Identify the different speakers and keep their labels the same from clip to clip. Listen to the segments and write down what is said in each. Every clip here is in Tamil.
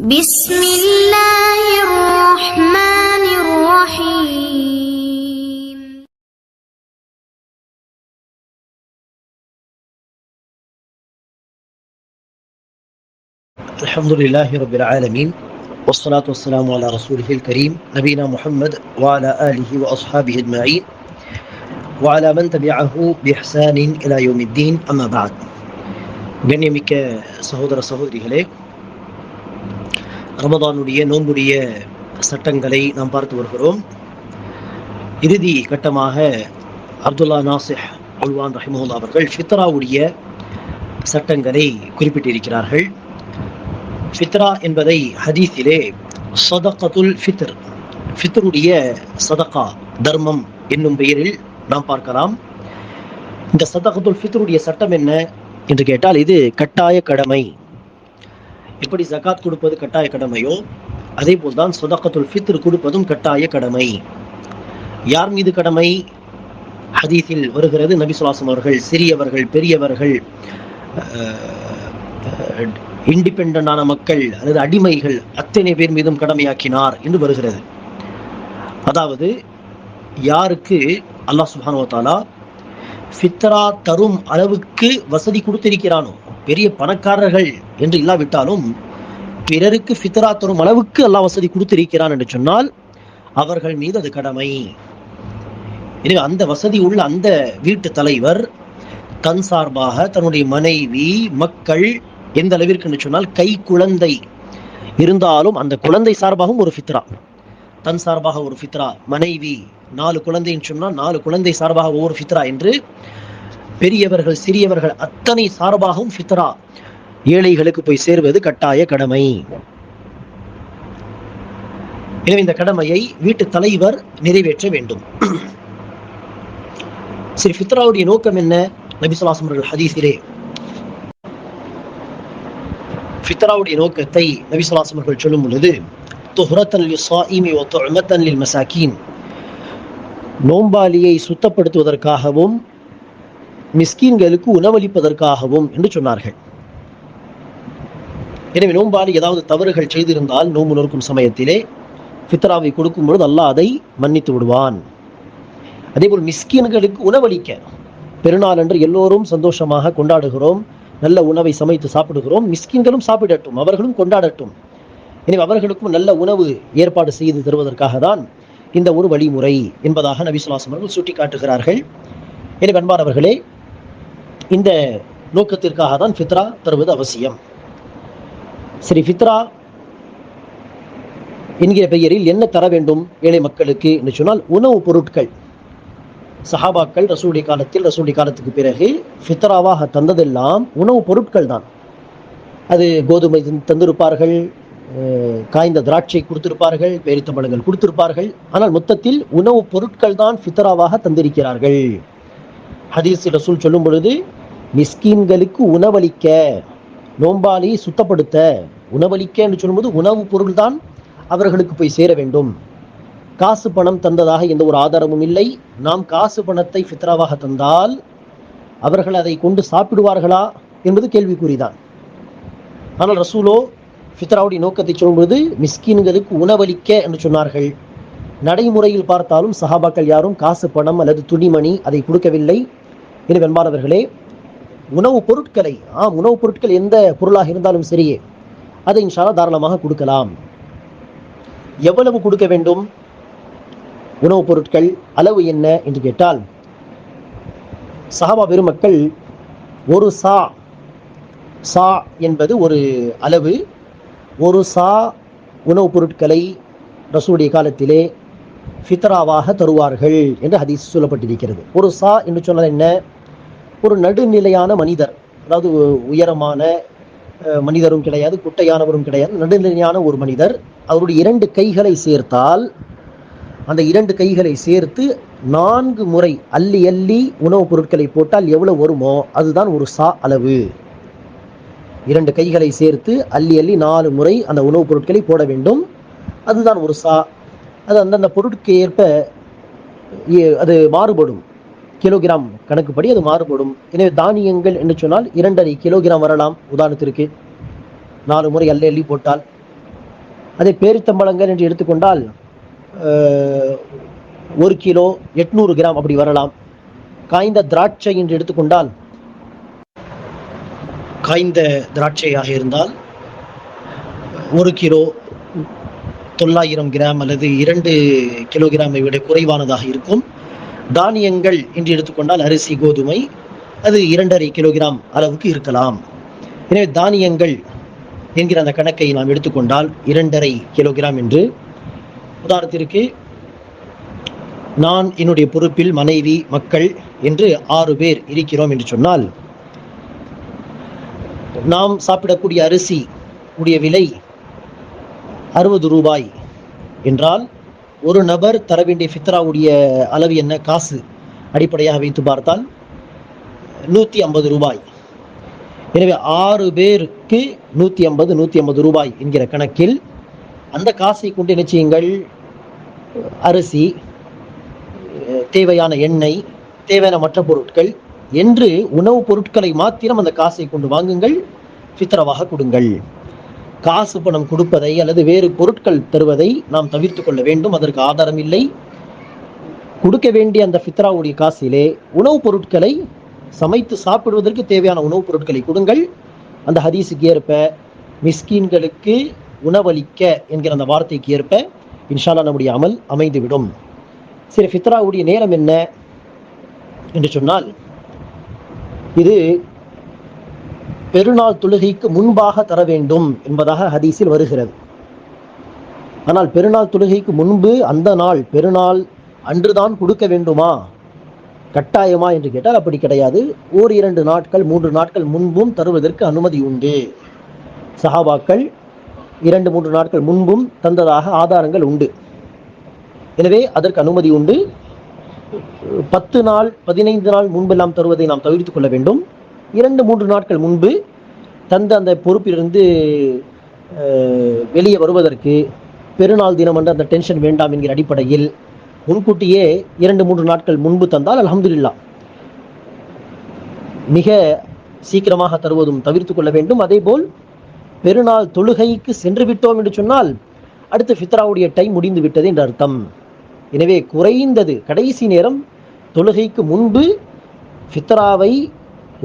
Speaker 1: بسم الله الرحمن الرحيم.
Speaker 2: الحمد لله رب العالمين والصلاة والسلام على رسوله الكريم نبينا محمد وعلى آله وأصحابه أجمعين وعلى من تبعه بإحسان إلى يوم الدين أما بعد. கண்ணியமிக்க சகோதர சகோதரிகளே, ரமதானுடைய நோன்புடைய சட்டங்களை நாம் பார்த்து வருகிறோம். இறுதி கட்டமாக அப்துல்லா நாசிஹ் உல்வான் ரஹிமஹுல்லா அவர்கள் ஃபித்ராவுடைய சட்டங்களை குறிப்பிட்டிருக்கிறார்கள். ஃபித்ரா என்பதை ஹதீஸிலே சதகத்துல் ஃபித்ர், ஃபித்ருடைய சதகா தர்மம் என்னும் பெயரில் நாம் பார்க்கலாம். இந்த சதகத்துல் ஃபித்ருடைய சட்டம் என்ன என்று கேட்டால், இது கட்டாய கடமை. எப்படி ஜகாத் கொடுப்பது கட்டாய கடமையோ அதே போல்தான் சதகத்துல் ஃபித்ர் கொடுப்பதும் கட்டாய கடமை. யார் மீது கடமை? ஹதீஸில் வருகிறது, நபி ஸல்லல்லாஹு அலைஹி வஸல்லம் அவர்கள் சிறியவர்கள், பெரியவர்கள், இண்டிபெண்டன்டான மக்கள் அல்லது அடிமைகள் அத்தனை பேர் மீதும் கடமையாக்கினார் என்று வருகிறது. அதாவது யாருக்கு அல்லாஹ் சுப்ஹானஹு வ தஆலா ஃபித்ரா தரும் அளவுக்கு வசதி கொடுத்திருக்கிறானோ, பெரிய பணக்காரர்கள் என்று இல்லாவிட்டாலும் பிறருக்கு ஃபித்ரா தரும் அளவுக்கு அல்லாஹ் வசதி கொடுத்திருக்கிறான் என்று சொன்னால் அவர்கள் மீது அது கடமை. எனவே அந்த வசதி உள்ள அந்த வீட்டு தலைவர் தன் சார்பாக தன்னுடைய மனைவி, மக்கள், எந்த அளவிற்கு என்று சொன்னால் கை குழந்தை இருந்தாலும் அந்த குழந்தை சார்பாகவும் ஒரு ஃபித்ரா, தன் சார்பாக ஒரு ஃபித்ரா, மனைவி 4 குழந்தைன்னு சொன்னால் 4 குழந்தை சார்பாக ஒவ்வொரு ஃபித்ரா என்று பெரியவர்கள் சிறியவர்கள் அத்தனை சார்பாகவும் ஃபித்ரா ஏழைகளுக்கு போய் சேர்வது கட்டாய கடமை. எனவே இந்த கடமையை வீட்டு தலைவர் நிறைவேற்ற வேண்டும். சரி, ஃபித்ராவுடைய நோக்கம் என்ன? நபி ஸல்லல்லாஹு அலைஹி வஸல்லம் ஹதீஸிலே ஃபித்ராவுடைய நோக்கத்தை நபி ஸல்லல்லாஹு அலைஹி வஸல்லம் சொல்லும் பொழுது, துஹ்ரத்தன் லிஸ்ஸாயிமி வ துஅமத்தன் லில் மசாகீன், நோம்பாளியை சுத்தப்படுத்துவதற்காகவும் மிஸ்கீன்களுக்கு உணவளிப்பதற்காகவும் என்று சொன்னார்கள். எனவே நோம்பாளி ஏதாவது தவறுகள் செய்திருந்தால் நோன்பு நோக்கும் சமயத்திலே ஃபித்ராவை கொடுக்கும் பொழுது அல்லாஹ் அதை மன்னித்து விடுவான். அதேபோல் மிஸ்கீன்களுக்கு உணவளிக்க, பெருநாள் அன்று எல்லோரும் சந்தோஷமாக கொண்டாடுகிறோம், நல்ல உணவை சமைத்து சாப்பிடுகிறோம், மிஸ்கீன்களும் சாப்பிடட்டும், அவர்களும் கொண்டாடட்டும். எனவே அவர்களுக்கும் நல்ல உணவு ஏற்பாடு செய்து தருவதற்காக தான் இந்த ஒரு வழிமுறை என்பதாக நபி ஸல்லல்லாஹு அலைஹி வஸல்லம் அவர்கள் சுட்டி காட்டுகிறார்கள். எனவே அன்பானவர்களே, இந்த நோக்கத்திற்காக தான் ஃபித்ரா தருவது அவசியம். சரி, ஃபித்ரா என்கிற பெயரில் என்ன தர வேண்டும் ஏழை மக்களுக்கு என்று சொன்னால், உணவுப் பொருட்கள். சஹாபாக்கள் ரசூலுடைய காலத்தில், ரசூலுடைய காலத்துக்கு பிறகு ஃபித்ராவாக தந்ததெல்லாம் உணவுப் பொருட்கள் தான். அது கோதுமை தந்திருப்பார்கள், காய்ந்த திராட்சை கொடுத்திருப்பார்கள், பேரித்தம்பழங்கள் கொடுத்திருப்பார்கள். ஆனால் மொத்தத்தில் உணவுப் பொருட்கள் தான் ஃபித்ராவாக தந்திருக்கிறார்கள். ஹதீஸ் ரசூல் சொல்லும் பொழுது, மிஸ்கீன்களுக்கு உணவளிக்க, நோம்பாளியை சுத்தப்படுத்த உணவளிக்க என்று சொல்லும்போது உணவுப் பொருள் தான் அவர்களுக்கு போய் சேர வேண்டும். காசு பணம் தந்ததாக எந்த ஒரு ஆதாரமும் இல்லை. நாம் காசு பணத்தை ஃபித்ராவாக தந்தால் அவர்கள் அதை கொண்டு சாப்பிடுவார்களா என்பது கேள்விக்குறிதான். ஆனால் ரசூலோ ஃபித்ராவுடைய நோக்கத்தை சொல்லும்போது மிஸ்கீன்களுக்கு உணவளிக்க என்று சொன்னார்கள். நடைமுறையில் பார்த்தாலும் சஹாபாக்கள் யாரும் காசு பணம் அல்லது துணிமணி அதை கொடுக்கவில்லை. எனவே அன்பானவர்களே, உணவுப் பொருட்களை, உணவுப் பொருட்கள் எந்த பொருளாக இருந்தாலும் சரியே, அதை இன்ஷா அல்லாஹ் தாராளமாக கொடுக்கலாம். எவ்வளவு கொடுக்க வேண்டும்? உணவுப் பொருட்கள் அளவு என்ன என்று கேட்டால், சஹாபா பெருமக்கள் ஒரு சா என்பது ஒரு அளவு, ஒரு சா உணவுப் பொருட்களை ரசூலுடைய காலத்திலே ஃபித்ராவாக தருவார்கள் என்று ஹதீஸ் சொல்லப்பட்டிருக்கிறது. ஒரு சா என்று சொன்னால் என்ன? ஒரு நடுநிலையான மனிதர், அதாவது உயரமான மனிதரும் கிடையாது, குட்டையானவரும் கிடையாது, நடுநிலையான ஒரு மனிதர், அவருடைய 2 கைகளை சேர்த்தால், அந்த 2 கைகளை சேர்த்து 4 முறை அள்ளி அள்ளி உணவுப் பொருட்களை போட்டால் எவ்வளவு வருமோ அதுதான் ஒரு சா அளவு. 2 கைகளை சேர்த்து அள்ளி அள்ளி 4 முறை அந்த உணவுப் பொருட்களை போட வேண்டும். அதுதான் ஒரு சா. அது அந்தந்த பொருட்களுக்கு ஏற்ப அது மாறுபடும், கிலோகிராம் கணக்குப்படி அது மாறுபடும். எனவே தானியங்கள் என்று சொன்னால் 2.5 கிலோகிராம் வரலாம். உதாரணத்திற்கு 4 முறை அள்ளி அள்ளி போட்டால் அதே பேரித்தம்பழங்கள் என்று எடுத்துக்கொண்டால் 1 கிலோ 800 கிராம் அப்படி வரலாம். காய்ந்த திராட்சை என்று எடுத்துக்கொண்டால், காய்ந்த திராட்சையாக இருந்தால் 1 கிலோ 900 கிராம் அல்லது 2 கிலோகிராமை விட குறைவானதாக இருக்கும். தானியங்கள் என்று எடுத்துக்கொண்டால் அரிசி, கோதுமை, அது 2.5 கிலோகிராம் அளவுக்கு இருக்கலாம். எனவே தானியங்கள் என்கிற அந்த கணக்கை நாம் எடுத்துக்கொண்டால் 2.5 கிலோகிராம் என்று. உதாரணத்திற்கு நான் என்னுடைய பொறுப்பில் மனைவி, மக்கள் என்று 6 பேர் இருக்கிறோம் என்று சொன்னால், நாம் சாப்பிடக்கூடிய அரிசி உடைய விலை 60 ரூபாய் என்றால், ஒரு நபர் தர வேண்டிய ஃபித்ராவுடைய அளவு என்ன, காசு அடிப்படையாக வைத்து பார்த்தால் 150 ரூபாய். எனவே 6 பேருக்கு 150 ரூபாய் என்கிற கணக்கில் அந்த காசை கொண்டு என்ன செய்யுங்கள், அரிசி, தேவையான எண்ணெய், தேவையான மற்ற பொருட்கள் என்று உணவுப் பொருட்களை மாத்திரம் அந்த காசை கொண்டு வாங்குங்கள், ஃபித்ராவாக கொடுங்கள். காசு பணம் கொடுப்பதை அல்லது வேறு பொருட்கள் தருவதை நாம் தவிர்த்து கொள்ள வேண்டும். அதற்கு ஆதாரம் இல்லை. கொடுக்க வேண்டிய அந்த ஃபித்ராவுடைய காசிலே உணவுப் பொருட்களை சமைத்து சாப்பிடுவதற்கு தேவையான உணவுப் பொருட்களை கொடுங்கள். அந்த ஹதீஸுக்கு ஏற்ப மிஸ்கீன்களுக்கு உணவளிக்க என்கிற அந்த வார்த்தைக்கு ஏற்ப இன்ஷா அல்லாஹ் நம்முடைய அமல் அமைந்துவிடும். சரி, ஃபித்ராவுடைய நேரம் என்ன என்று சொன்னால், இது பெருநாள் தொழுகைக்கு முன்பாக தர வேண்டும் என்பதாக ஹதீஸில் வருகிறது. ஆனால் பெருநாள் தொழுகைக்கு முன்பு அந்த நாள் பெருநாள் அன்றுதான் கொடுக்க வேண்டுமா, கட்டாயமா என்று கேட்டால் அப்படி கிடையாது. 1-2 நாட்கள் 3 நாட்கள் முன்பும் தருவதற்கு அனுமதி உண்டு. சஹாபாக்கள் 2-3 நாட்கள் முன்பும் தந்ததாக ஆதாரங்கள் உண்டு. எனவே அதற்கு அனுமதி உண்டு. 10 நாள் 15 நாள் முன்பெல்லாம் தருவதை நாம் தவிர்த்து கொள்ள வேண்டும். 2-3 நாட்கள் முன்பு தந்த அந்த பொறுப்பிலிருந்து வெளியே வருவதற்கு பெருநாள் தினம் என்ற அந்த டென்ஷன் வேண்டாம் என்கிற அடிப்படையில் முன்கூட்டியே 2-3 நாட்கள் முன்பு தந்தால் அல்ஹம்துலில்லாஹ். மிக சீக்கிரமாக தருவதும் தவிர்த்து கொள்ள வேண்டும். அதே போல் பெருநாள் தொழுகைக்கு சென்று விட்டோம் என்று சொன்னால் அடுத்து ஃபித்ராவுடைய டைம் முடிந்து விட்டது என்று அர்த்தம். எனவே குறைந்தது கடைசி நேரம் தொழுகைக்கு முன்பு ஃபித்ராவை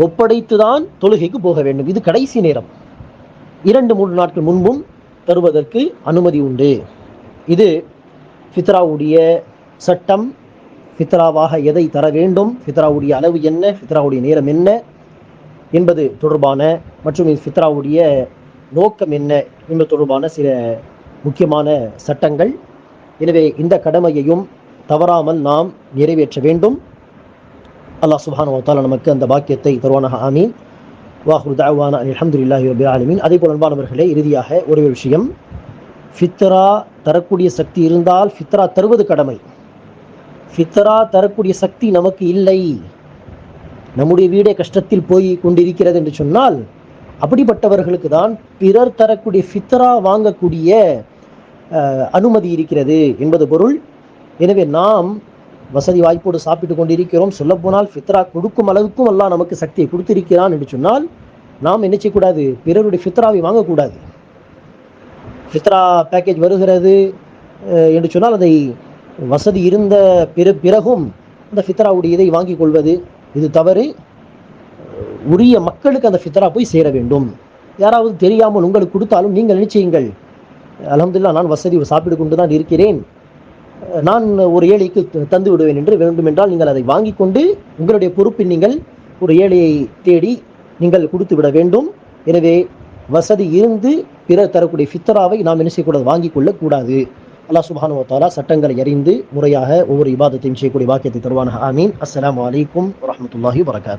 Speaker 2: ஒப்படைத்துதான் தொழுகைக்கு போக வேண்டும். இது கடைசி நேரம். 2-3 நாட்கள் முன்பும் தருவதற்கு அனுமதி உண்டு. இது ஃபித்ராவுடைய சட்டம். ஃபித்ராவாக எதை தர வேண்டும், ஃபித்ராவுடைய அளவு என்ன, ஃபித்ராவுடைய நேரம் என்ன என்பது தொடர்பான மற்றும் ஃபித்ராவுடைய நோக்கம் என்ன என்பது தொடர்பான சில முக்கியமான சட்டங்கள். எனவே இந்த கடமையையும் தவறாமல் நாம் நிறைவேற்ற வேண்டும். அல்லாஹ் சுப்ஹானஹு வ தஆலா நமக்கு அந்த பாக்கியத்தை தருவானாக. ஆமீன். வாஹிரு தஅவானா அல்ஹம்துலில்லாஹி ரப்பில் ஆலமீன். அதே போல் அன்பானவர்களே, இறுதியாக ஒரு விஷயம், ஃபித்ரா தரக்கூடிய சக்தி இருந்தால் ஃபித்ரா தருவது கடமை. ஃபித்ரா தரக்கூடிய சக்தி நமக்கு இல்லை, நம்முடைய வீடே கஷ்டத்தில் போய் கொண்டிருக்கிறது என்று சொன்னால் அப்படிப்பட்டவர்களுக்கு தான் பிறர் தரக்கூடிய ஃபித்ரா வாங்கக்கூடிய அனுமதி இருக்கிறது என்பது பொருள். எனவே நாம் வசதி வாய்ப்போடு சாப்பிட்டு கொண்டிருக்கிறோம். சொல்லப்போனால் ஃபித்ரா கொடுக்கும் அளவுக்கும் அல்லாஹ் நமக்கு சக்தியை கொடுத்திருக்கிறான் என்று சொன்னால் நாம் என்ன செய்யக்கூடாது, பிறருடைய ஃபித்ராவை வாங்கக்கூடாது. ஃபித்ரா பேக்கேஜ் வருகிறது என்று சொன்னால் அதை வசதி இருந்த பிறகும் அந்த ஃபித்ராவுடைய இதை வாங்கி கொள்வது இது தவறு. உரிய மக்களுக்கு அந்த ஃபித்ரா போய் சேர வேண்டும். யாராவது தெரியாமல் உங்களுக்கு கொடுத்தாலும் நீங்கள் நிச்சயங்கள், அல்ஹம்துலில்லாஹ் நான் வசதி சாப்பிட்டு கொண்டு தான் இருக்கிறேன், நான் ஒரு ஏழைக்கு தந்து விடுவேன் என்று வேண்டுமென்றால் நீங்கள் அதை வாங்கி கொண்டு உங்களுடைய பொறுப்பில் நீங்கள் ஒரு ஏழையை தேடி நீங்கள் கொடுத்து விட வேண்டும். எனவே வசதி இருந்து பிறர் தரக்கூடிய ஃபித்ராவை நாம் என்ன செய்யக்கூடாது, வாங்கி கொள்ளக்கூடாது. அல்லாஹ் சுப்ஹானஹு வ தஆலா சட்டங்களை அறிந்து முறையாக ஒவ்வொரு இபாதத்தையும் செய்யக்கூடிய வாக்கியத்தை தருவானாக. ஆமீன். அஸ்ஸலாமு அலைக்கும் வரஹ்மத்துல்லாஹி வபரகாத்துஹு.